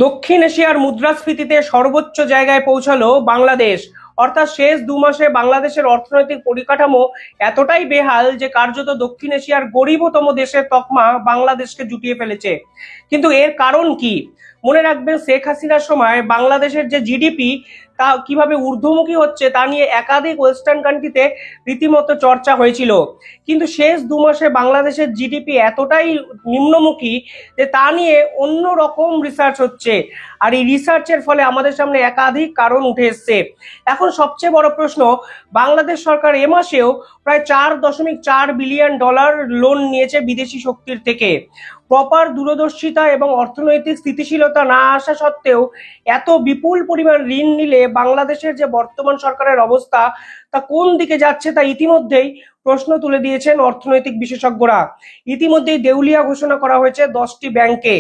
দক্ষিণ এশিয়ার মুদ্রাস্ফীতিতে সর্বোচ্চ জায়গায় পৌঁছালো বাংলাদেশ। অর্থাৎ শেষ 2 মাসে বাংলাদেশের অর্থনৈতিক পরিকাঠামো এতটাই বেহাল যে কার্যত দক্ষিণ এশিয়ার গরিবতম দেশের তকমা বাংলাদেশকে জুটিয়ে ফেলেছে। কিন্তু এর কারণ কি? মনে রাখবেন, শেখ হাসিনার সময় বাংলাদেশের যে জিডিপি তা কিভাবে ঊর্ধ্বমুখী হচ্ছে তা নিয়ে একাধিক ওয়েস্টার্ন কান্ট্রিতে রীতিমতো চর্চা হয়েছিল। কিন্তু শেষ 2 মাসে বাংলাদেশের জিডিপি এতটাই নিম্নমুখী যে তা নিয়ে অন্য রকম রিসার্চ হচ্ছে, আর এই রিসার্চের ফলে আমাদের সামনে একাধিক কারণ উঠে এসছে। এখন সবচেয়ে বড় প্রশ্ন, বাংলাদেশ সরকার এ মাসেও প্রায় $4.4 বিলিয়ন লোন নিয়েছে বিদেশি শক্তির থেকে। প্রপার দূরদর্শিতা এবং অর্থনৈতিক স্থিতিশীলতা না আসা সত্ত্বেও এত বিপুল পরিমাণ ঋণ নিলে বাংলাদেশের যে বর্তমান সরকারের অবস্থা তা কোন দিকে যাচ্ছে তা ইতিমধ্যেই প্রশ্ন তুলে দিয়েছেন অর্থনৈতিক বিশেষজ্ঞরা। ইতিমধ্যেই দেউলিয়া ঘোষণা করা হয়েছে 10টি ব্যাংকে।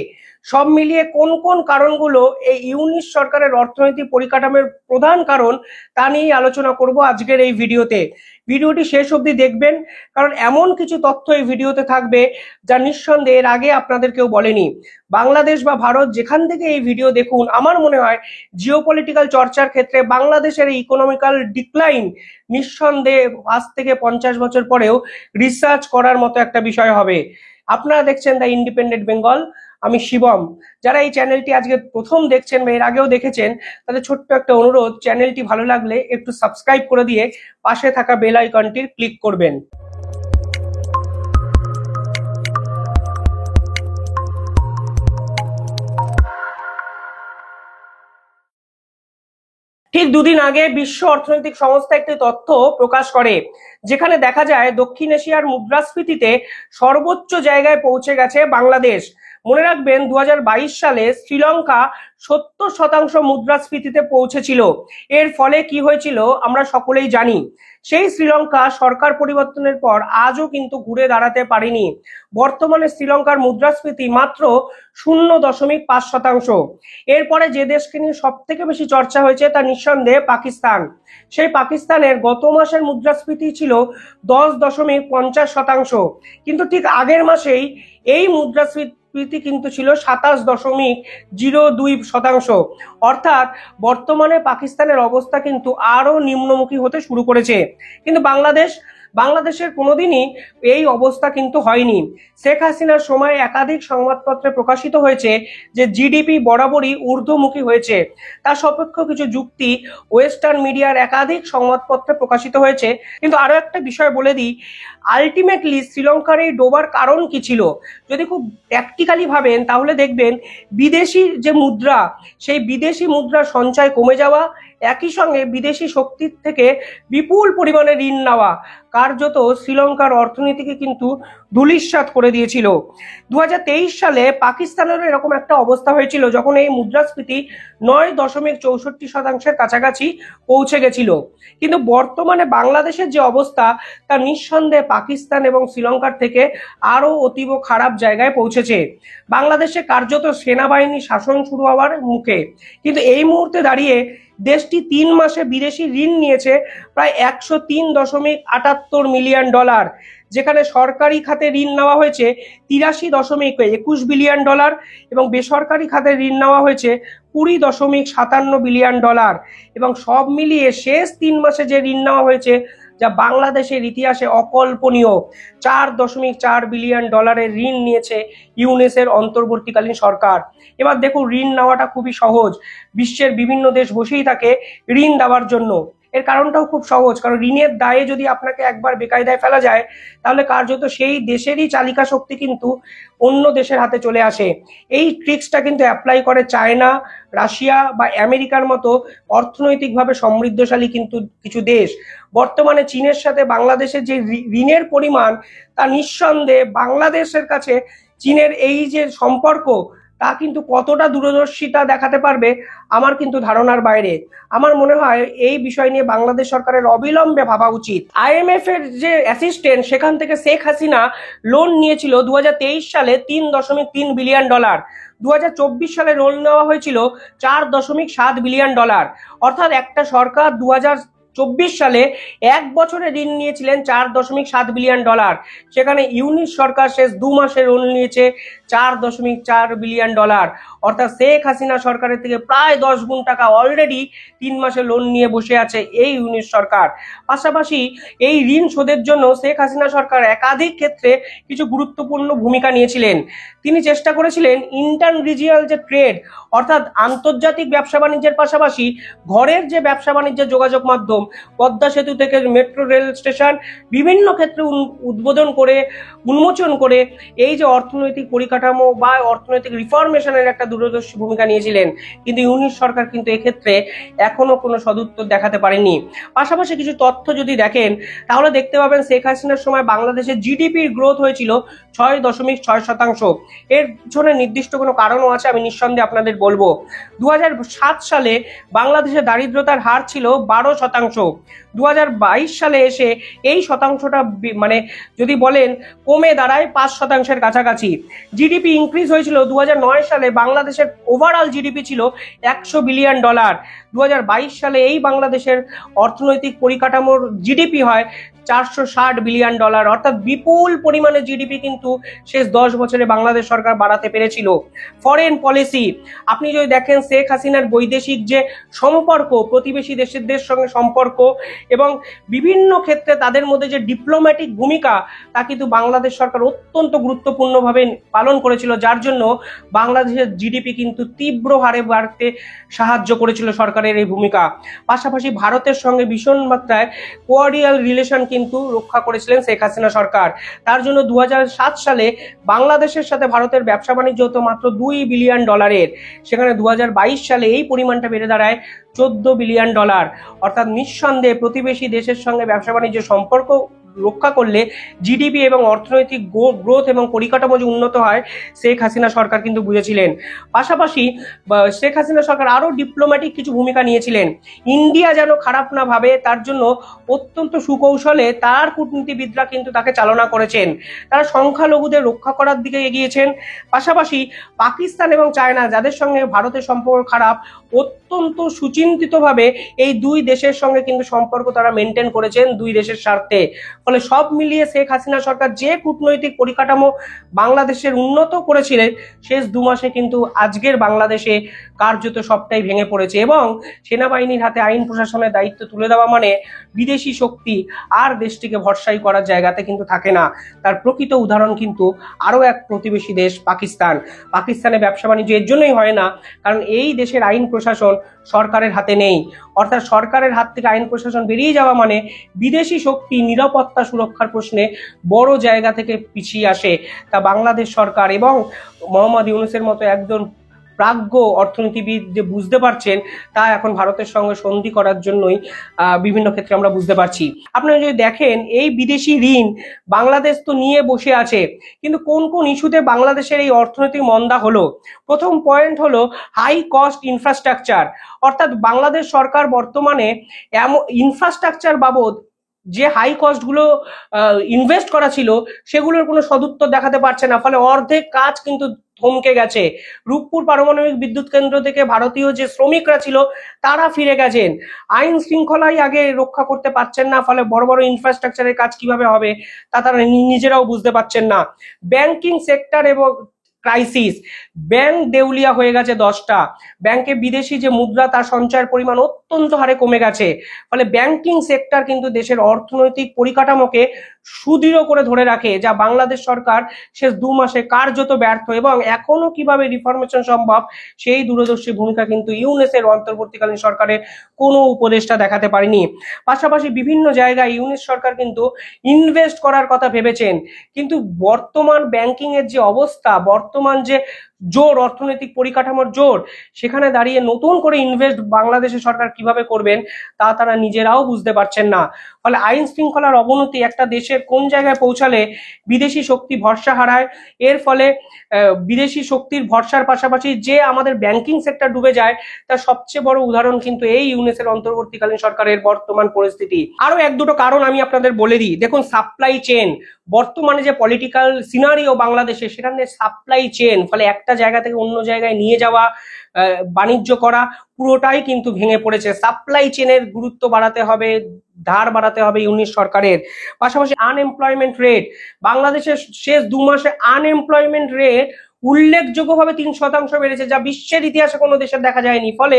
সব মিলিয়ে কোন কোন কারণগুলো এই ইউনিশ সরকারের অর্থনৈতিক পরিকাঠামোর প্রধান কারণ তা নিয়ে আলোচনা করব আজকের এই ভিডিওতে। ভিডিওটি শেষ অবধি দেখবেন, কারণ এমন কিছু তথ্য এই ভিডিওতে থাকবে যা নিঃসন্দেহে এর আগে আপনাদের কেউ বলেনি। বাংলাদেশ বা ভারত যেখান থেকে এই ভিডিও দেখুন, আমার মনে হয় জিওপলিটিক্যাল চর্চার ক্ষেত্রে বাংলাদেশের এই ইকোনমিক্যাল ডিক্লাইন নিঃসন্দেহে আজ থেকে 50 বছর পরেও রিসার্চ করার মতো একটা বিষয় হবে। আপনারা দেখছেন দ্য ইন্ডিপেন্ডেন্ট বেঙ্গল, আমি শিবম। যারা এই চ্যানেলটি আজকে প্রথম দেখছেন বা এর আগেও দেখেছেন, তাদের ছোট্ট একটা অনুরোধ, চ্যানেলটি ভালো লাগলে একটু সাবস্ক্রাইব করে দিয়ে পাশে থাকা বেল আইকনটির ক্লিক করবেন। ঠিক দুদিন আগে বিশ্ব অর্থনৈতিক সংস্থা একটি তথ্য প্রকাশ করে, যেখানে দেখা যায় দক্ষিণ এশিয়ার মুদ্রাস্ফীতিতে সর্বোচ্চ জায়গায় পৌঁছে গেছে বাংলাদেশ। মনে রাখবেন, 2022 সালে শ্রীলঙ্কা 70% মুদ্রাস্ফীতিতে পৌঁছেছিল। এর ফলে কি হয়েছিল আমরা সকলেই জানি। সেই শ্রীলঙ্কা সরকার পরিবর্তনের পর আজও কিন্তু ঘুরে দাঁড়াতে পারেনি। বর্তমানে শ্রীলঙ্কার মুদ্রাস্ফীতি মাত্র 0.5%। এরপরে যে দেশকে নিয়ে সব থেকে বেশি চর্চা হয়েছে তা নিঃসন্দেহে পাকিস্তান। সেই পাকিস্তানের গত মাসের মুদ্রাস্ফীতি ছিল 10.50%, কিন্তু ঠিক আগের মাসেই এই মুদ্রাস্ফীতি কিন্তু ছিল 27.02%। অর্থাৎ বর্তমানে পাকিস্তানের অবস্থা কিন্তু আরো নিম্নমুখী হতে শুরু করেছে। কিন্তু বাংলাদেশের কোনোদিনই এই অবস্থা কিন্তু হয়নি। শেখ হাসিনার সময় একাধিক সংবাদপত্রে প্রকাশিত হয়েছে যে জিডিপি বরাবরই ঊর্ধ্বমুখী হয়েছে। তার সপক্ষ কিছু যুক্তি ওয়েস্টার্ন মিডিয়ার একাধিক সংবাদপত্রে প্রকাশিত হয়েছে। কিন্তু আরো একটা বিষয় বলে দিই, আলটিমেটলি শ্রীলঙ্কার এই ডোবার কারণ কি ছিল যদি খুব প্র্যাকটিক্যালি ভাবেন, তাহলে দেখবেন বিদেশি যে মুদ্রা, সেই বিদেশি মুদ্রার সঞ্চয় কমে যাওয়া, একই সঙ্গে বিদেশি শক্তির থেকে বিপুল পরিমাণে ঋণ নেওয়া কার্যত শ্রীলঙ্কার অর্থনীতিকে কিন্তু ধূলিসাৎ করে দিয়েছিল। 2023 সালে পাকিস্তানেরও এরকম একটা অবস্থা হয়েছিল, যখন এই মুদ্রাস্ফীতি 9.64% কাছাকাছি পৌঁছে গেছিল। কিন্তু বর্তমানে বাংলাদেশের যে অবস্থা তা নিঃসন্দেহে পাকিস্তান এবং শ্রীলঙ্কার থেকে আরো অতীব খারাপ জায়গায় পৌঁছেছে। বাংলাদেশে কার্যত সেনাবাহিনী শাসন শুরু হওয়ার মুখে। কিন্তু এই মুহূর্তে দাঁড়িয়ে দেশটি 3 মাসে বিদেশি ঋণ নিয়েছে প্রায় $103.78 মিলিয়ন, যেখানে সরকারি খাতে ঋণ নেওয়া হয়েছে $83.21 বিলিয়ন এবং বেসরকারি খাতে ঋণ নেওয়া হয়েছে $20.57 বিলিয়ন। এবং সব মিলিয়ে শেষ 3 মাসে যে ঋণ নেওয়া হয়েছে যা বাংলাদেশের ইতিহাসে অকল্পনীয়, $4.4 বিলিয়ন ঋণ নিয়েছে ইউনিসের অন্তর্বর্তীকালীন সরকার। এবার দেখুন, ঋণ নেওয়াটা খুবই সহজ। বিশ্বের বিভিন্ন দেশ বসেই থাকে ঋণ দেওয়ার জন্য। এর কারণটাও খুব সহজ, কারণ ঋণের দায়ে যদি আপনাকে একবার বেকায়দায় ফেলা যায়, তাহলে কার্যত সেই দেশেরই চালিকা শক্তি কিন্তু অন্য দেশের হাতে চলে আসে। এই ট্রিক্সটা কিন্তু অ্যাপ্লাই করে চায়না, রাশিয়া বা আমেরিকার মতো অর্থনৈতিকভাবে সমৃদ্ধশালী কিন্তু কিছু দেশ। বর্তমানে চীনের সাথে বাংলাদেশের যে ঋণের পরিমাণ, তা নিঃসন্দেহে বাংলাদেশের কাছে চীনের এই যে সম্পর্ক তা কিন্তু কতটা দূরদর্শিতা দেখাতে পারবে আমার কিন্তু ধারণার বাইরে। আমার মনে হয় এই বিষয় নিয়ে বাংলাদেশ সরকারের অবিলম্বে ভাবা উচিত। IMF এর যে অ্যাসিস্ট্যান্ট, সেখান থেকে শেখ হাসিনা লোন নিয়েছিল 2023 সালে $3.3 বিলিয়ন। 2024 সালে লোন নেওয়া হয়েছিল $4.7 বিলিয়ন। অর্থাৎ একটা সরকার 2024 সালে এক বছরে ঋণ নিয়েছিলেন $4.7 বিলিয়ন। সেখানে ইউনিশ সরকার শেষ 2 মাসে ঋণ নিয়েছে $4.4 বিলিয়ন। অর্থাৎ শেখ হাসিনা সরকারের থেকে প্রায় 10 গুণ টাকা অলরেডি 3 মাসে লোন নিয়ে বসে আছে এই ইউনিট সরকার। পাশাপাশি এই ঋণ শোধের জন্য শেখ হাসিনা সরকার একাধিক ক্ষেত্রে কিছু গুরুত্বপূর্ণ ভূমিকা নিয়েছিলেন। তিনি চেষ্টা করেছিলেন ইন্টার রিজিয়াল যে ট্রেড, অর্থাৎ আন্তর্জাতিক ব্যবসা বাণিজ্যের পাশাপাশি ঘরের যে ব্যবসা বাণিজ্যের যোগাযোগ মাধ্যম, পদ্মা সেতু থেকে মেট্রো রেল স্টেশন, বিভিন্ন ক্ষেত্রে উদ্বোধন করে উন্মোচন করে এই যে অর্থনৈতিক পরিকাঠামো বা অর্থনৈতিক রিফরমেশনের একটা দূরদর্শী ভূমিকা নিয়েছিলেন। কিন্তু ইউনিট সরকার কিন্তু এক্ষেত্রে এখনো কোনো সদুত্তর দেখাতে পারেনি। পাশাপাশি কিছু তথ্য যদি দেখেন তাহলে দেখতে পাবেন শেখ হাসিনার সময় বাংলাদেশের জিডিপির গ্রোথ হয়েছিল 6.6%। এর পিছনে নির্দিষ্ট কোনো কারণও আছে, আমি নিঃসন্দেহে আপনাদের বলবো। 2007 সালে বাংলাদেশের দারিদ্রতার হার ছিল 12%। 2022 সালে এসে এই শতাংশটা মানে যদি বলেন কমে দাঁড়ায় 5%-এর কাছাকাছি। জিডিপি ইনক্রিজ হয়েছিল 2009 সালে বাংলাদেশের ওভারঅল জিডিপি ছিল $100 বিলিয়ন। 2022 সালে এই বাংলাদেশের অর্থনৈতিক পরিকাঠামোর জিডিপি হয় $460 বিলিয়ন। অর্থাৎ বিপুল পরিমাণে জিডিপি কিন্তু শেষ 10 বছরে বাংলাদেশ সরকার বাড়াতে পেরেছিল। ফরেন পলিসি আপনি যদি দেখেন শেখ হাসিনার বৈদেশিক যে সম্পর্ক, প্রতিবেশী দেশের সঙ্গে সম্পর্ক এবং বিভিন্ন ক্ষেত্রে তাদের মধ্যে যে ডিপ্লোম্যাটিক ভূমিকা, তা কিন্তু বাংলাদেশ সরকার অত্যন্ত গুরুত্বপূর্ণভাবে পালন করেছিল, যার জন্য বাংলাদেশের জিডিপি কিন্তু তীব্র হারে বাড়তে সাহায্য করেছিল সরকারের এই ভূমিকা। পাশাপাশি ভারতের সঙ্গে ভীষণ মাত্রায় কোঅর্ডিয়াল রিলেশন কিন্তু রক্ষা করেছিলেন শেখ হাসিনা সরকার। তার জন্য 2007 সালে বাংলাদেশের সাথে ভারতের ব্যবসা বাণিজ্য হতো মাত্র $2 বিলিয়ন। সেখানে 2022 সালে এই পরিমাণটা বেড়ে দাঁড়ায় $14 বিলিয়ন। অর্থাৎ নিঃসন্দেহে প্রতিবেশী দেশের সঙ্গে ব্যবসা বাণিজ্য সম্পর্ক রক্ষা করলে জিডিপি এবং অর্থনৈতিক গ্রোথ এবং পরিকাঠামো যে উন্নত হয়, শেখ হাসিনা সরকার কিন্তু বুঝেছিলেন। পাশাপাশি শেখ হাসিনা সরকার আরো ডিপ্লোম্যাটিক কিছু ভূমিকা নিয়েছিলেন। ইন্ডিয়া যেন খারাপ না ভাবে তার জন্য অত্যন্ত সুকৌশলে তার কূটনীতিবিদরা কিন্তু তাকে চালনা করেছেন। তারা সংখ্যালঘুদের রক্ষা করার দিকে এগিয়েছেন। পাশাপাশি পাকিস্তান এবং চায়না, যাদের সঙ্গে ভারতের সম্পর্ক খারাপ, অত্যন্ত সুচিন্তিতভাবে এই দুই দেশের সঙ্গে কিন্তু সম্পর্ক তারা মেনটেন করেছেন দুই দেশের স্বার্থে। ফলে সব মিলিয়ে শেখ হাসিনা সরকার যে কূটনৈতিক পরিকাঠামো বাংলাদেশের উন্নত করেছিলেন, শেষ 2 মাসে কিন্তু আজকের বাংলাদেশে কার্যত সবটাই ভেঙে পড়েছে এবং সেনাবাহিনীর হাতে আইন প্রশাসনের দায়িত্ব তুলে দেওয়া মানে বিদেশি শক্তি আর দেশটিকে ভরসাই করার জায়গাতে কিন্তু থাকে না। তার প্রকৃত উদাহরণ কিন্তু আরো এক প্রতিবেশী দেশ পাকিস্তান। পাকিস্তানে ব্যবসা বাণিজ্য এর জন্যই হয় না কারণ এই দেশের আইন প্রশাসন সরকারের হাতে নেই। অর্থাৎ সরকারের হাত থেকে আইন প্রশাসন বেরিয়ে যাওয়া মানে বিদেশি শক্তি নিরাপত্তা সুরক্ষার প্রশ্নে বড় জায়গা থেকে পিছিয়ে আসে। তা বাংলাদেশ সরকার এবং মোহাম্মদ ইউনূসের মতো একজন প্রাজ্ঞ অর্থনীতিবিদ যে বুঝতে পারছেন, তা এখন ভারতের সঙ্গে সন্ধি করার জন্যই বিভিন্ন ক্ষেত্রে আমরা বুঝতে পারছি। আপনারা যদি দেখেন এই বিদেশি ঋণ বাংলাদেশ তো নিয়ে বসে আছে, কিন্তু কোন কোন ইস্যুতে বাংলাদেশের এই অর্থনৈতিক মন্দা হলো। প্রথম পয়েন্ট হলো হাই কস্ট ইনফ্রাস্ট্রাকচার। অর্থাৎ বাংলাদেশ সরকার বর্তমানে এমন ইনফ্রাস্ট্রাকচার বাবদ যে হাই কস্ট গুলো ইনভেস্ট করা ছিল সেগুলোর কোনো সদুত্তর দেখাতে পারছে না। ফলে অর্ধেক কাজ কিন্তু থমকে গেছে। রূপপুর পারমাণবিক বিদ্যুৎ কেন্দ্র থেকে ভারতীয় যে শ্রমিকরা ছিল তারা ফিরে গেছেন। আইন শৃঙ্খলাই আগে রক্ষা করতে পারছেন না, ফলে বড় বড় ইনফ্রাস্ট্রাকচারের কাজ কিভাবে হবে তা তারা নিজেরাও বুঝতে পারছেন না। ব্যাংকিং সেক্টর এবং ক্রাইসিস, ব্যাংক দেউলিয়া হয়ে গেছে 10টা। ব্যাংকে বিদেশি যে মুদ্রা তার সঞ্চয়ের পরিমাণ অত্যন্ত হারে কমে গেছে। ফলে ব্যাংকিং সেক্টর কিন্তু দেশের অর্থনৈতিক পরিকাঠামোকে সুদৃঢ় করে ধরে রাখে, যা বাংলাদেশ সরকার শেষ 2 মাসে কার্যত ব্যর্থ এবং এখনো কিভাবে রিফরমেশন সম্ভব সেই দূরদর্শী ভূমিকা কিন্তু ইউনেসের অন্তর্বর্তীকালীন সরকারের কোনো উপদেষ্টা দেখাতে পারেনি। পাশাপাশি বিভিন্ন জায়গায় ইউনিস সরকার কিন্তু ইনভেস্ট করার কথা ভেবেছেন, কিন্তু বর্তমান ব্যাংকিং এর যে অবস্থা, বর্তমান যে জোর অর্থনৈতিক পরিকাঠামোর জোর, সেখানে দাঁড়িয়ে নতুন করে ইনভেস্ট বাংলাদেশের সরকার কিভাবে করবেন তা তারা নিজেরাও বুঝতে পারছেন না। ফলে আইন শৃঙ্খলার অবনতি একটা দেশের কোন জায়গায় পৌঁছালে বিদেশি শক্তি ভরসা হারায়, এর ফলে বিদেশি শক্তির ভরসার পাশাপাশি যে আমাদের ব্যাংকিং সেক্টর ডুবে যায়, তার সবচেয়ে বড় উদাহরণ কিন্তু এই ইউনেসের অন্তর্বর্তীকালীন সরকারের বর্তমান পরিস্থিতি। আরো 1-2টো কারণ আমি আপনাদের বলে দিই। দেখুন, সাপ্লাই চেন, বর্তমানে যে পলিটিক্যাল সিনারিও বাংলাদেশে, সেখানে সাপ্লাই চেন, ফলে একটা জায়গা থেকে অন্য জায়গায় নিয়ে যাওয়া, বাণিজ্য করা পুরোটাই কিন্তু ভেঙে পড়েছে। সাপ্লাই চেনের গুরুত্ব বাড়াতে হবে, ধার বাড়াতে হবে ইউনিট সরকারের। পাশাপাশি আনএমপ্লয়মেন্ট রেট, বাংলাদেশের শেষ 2 মাসে আনএমপ্লয়মেন্ট রেট উল্লেখযোগ্যভাবে 3% বেড়েছে, যা বিশ্বের ইতিহাসে কোনো দেশের দেখা যায়নি। ফলে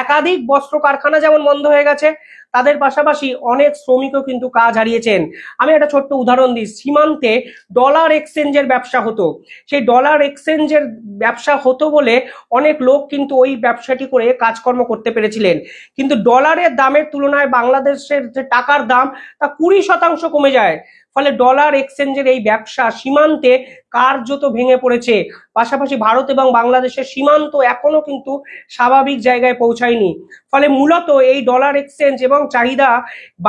একাধিক বস্ত্র কারখানা যেমন বন্ধ হয়ে গেছে, তাদের পাশাপাশি অনেক শ্রমিকও কিন্তু কাজ হারিয়েছেন। আমি একটা ছোট্ট উদাহরণ দিই, সীমান্তে ডলার এক্সচেঞ্জের ব্যবসা হতো। সেই ডলার এক্সচেঞ্জের ব্যবসা হতো বলে অনেক লোক কিন্তু ওই ব্যবসাটি করে কাজকর্ম করতে পেরেছিলেন, কিন্তু ডলারের দামের তুলনায় বাংলাদেশের যে টাকার দাম তা 20% কমে যায়। ফলে ডলার এক্সচেঞ্জের এই ব্যবসা সীমান্তে কার্যত ভেঙে পড়েছে। পাশাপাশি ভারত এবং বাংলাদেশের সীমান্ত এখনো কিন্তু স্বাভাবিক জায়গায় পৌঁছায়নি। ফলে মূলত এই ডলার এক্সচেঞ্জ এবং চাহিদা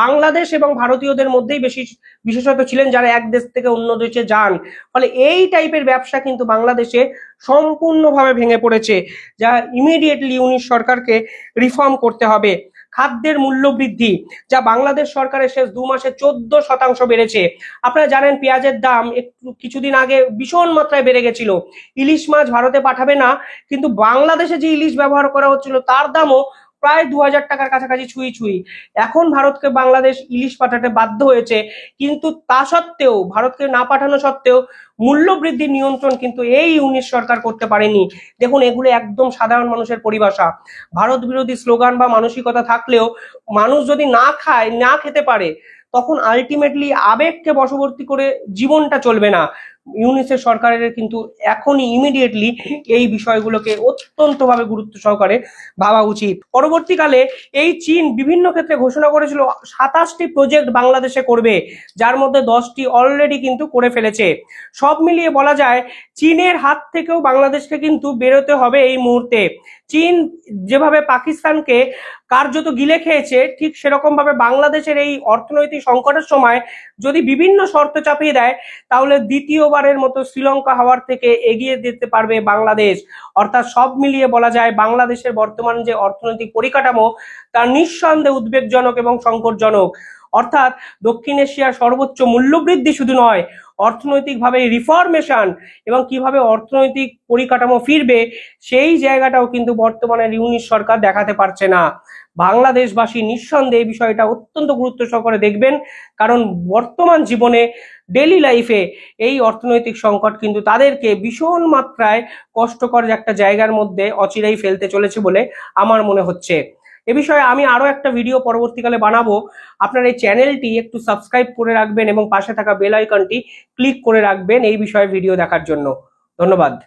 বাংলাদেশ এবং ভারতীয়দের মধ্যেই বেশি বিশেষত ছিলেন, যারা এক দেশ থেকে অন্য দেশে যান। ফলে এই টাইপের ব্যবসা কিন্তু বাংলাদেশে সম্পূর্ণভাবে ভেঙে পড়েছে, যা ইমিডিয়েটলি ইউনিট সরকারকে রিফর্ম করতে হবে। খাদ্যের মূল্য বৃদ্ধি, যা বাংলাদেশ সরকারের শেষ 2 মাসে 14% বেড়েছে। আপনারা জানেন পেঁয়াজের দাম একটু কিছুদিন আগে ভীষণ মাত্রায় বেড়ে গেছিল। ইলিশ মাছ ভারতে পাঠাবে না, কিন্তু বাংলাদেশে যে ইলিশ ব্যবহার করা হচ্ছিল তার দামও প্রায় 2000 টাকার কাছাকাছি ছুঁই। এখন ভারতকে বাংলাদেশ ইলিশ পাঠাতে বাধ্য হয়েছে, কিন্তু তা সত্ত্বেও, ভারতকে না পাঠানো সত্ত্বেও মূল্য বৃদ্ধির নিয়ন্ত্রণ কিন্তু এই ইউনিট সরকার করতে পারেনি। দেখুন, এগুলো একদম সাধারণ মানুষের পরিভাষা। ভারত বিরোধী স্লোগান বা মানসিকতা থাকলেও মানুষ যদি না খায়, না খেতে পারে, তখন আলটিমেটলি আবেগকে বশবর্তী করে জীবনটা চলবে না। ইউনিসেফ সরকারের কিন্তু এখনই ইমিডিয়েটলি এই বিষয়গুলোকে অত্যন্ত ভাবে গুরুত্ব সহকারে ভাবা উচিত। পরবর্তীকালে এই চীন বিভিন্ন ক্ষেত্রে ঘোষণা করেছিল 27টি প্রজেক্ট বাংলাদেশে করবে, যার মধ্যে 10টি অলরেডি কিন্তু করে ফেলেছে। সব মিলিয়ে বলা যায় চীনের হাত থেকেও বাংলাদেশকে কিন্তু বেরোতে হবে এই মুহূর্তে। চীন যেভাবে পাকিস্তানকে কার্যত গিলে খেয়েছে, ঠিক সেরকম ভাবে বাংলাদেশের এই অর্থনৈতিক সংকটের সময় যদি বিভিন্ন শর্ত চাপিয়ে দেয়, তাহলে দ্বিতীয়বারের মতো শ্রীলঙ্কা হওয়ার থেকে এগিয়ে যেতে পারবে বাংলাদেশ। অর্থাৎ সব মিলিয়ে বলা যায় বাংলাদেশের বর্তমান যে অর্থনৈতিক পরিকাঠামো তা নিঃসন্দেহে উদ্বেগজনক এবং সংকটজনক। অর্থাৎ দক্ষিণ এশিয়ার সর্বোচ্চ মূল্যবৃদ্ধি শুধু নয়, অর্থনৈতিকভাবে রিফরমেশন এবং কিভাবে অর্থনৈতিক পরিকাঠামো ফিরবে, সেই জায়গাটাও কিন্তু বর্তমানে ইউনিট সরকার দেখাতে পারছে না। বাংলাদেশবাসী নিঃসন্দেহে এই বিষয়টা অত্যন্ত গুরুত্ব সহকারে দেখবেন, কারণ বর্তমান জীবনে ডেইলি লাইফে এই অর্থনৈতিক সংকট কিন্তু তাদেরকে ভীষণ মাত্রায় কষ্টকর একটা জায়গার মধ্যে অচিরেই ফেলতে চলেছে বলে আমার মনে হচ্ছে। এ বিষয়ে আমি আরো একটা ভিডিও পরবর্তীকালে বানাবো। আপনার এই চ্যানেলটি একটু সাবস্ক্রাইব করে রাখবেন এবং পাশে থাকা বেল আইকনটি ক্লিক করে রাখবেন এই বিষয়ে ভিডিও দেখার জন্য। ধন্যবাদ।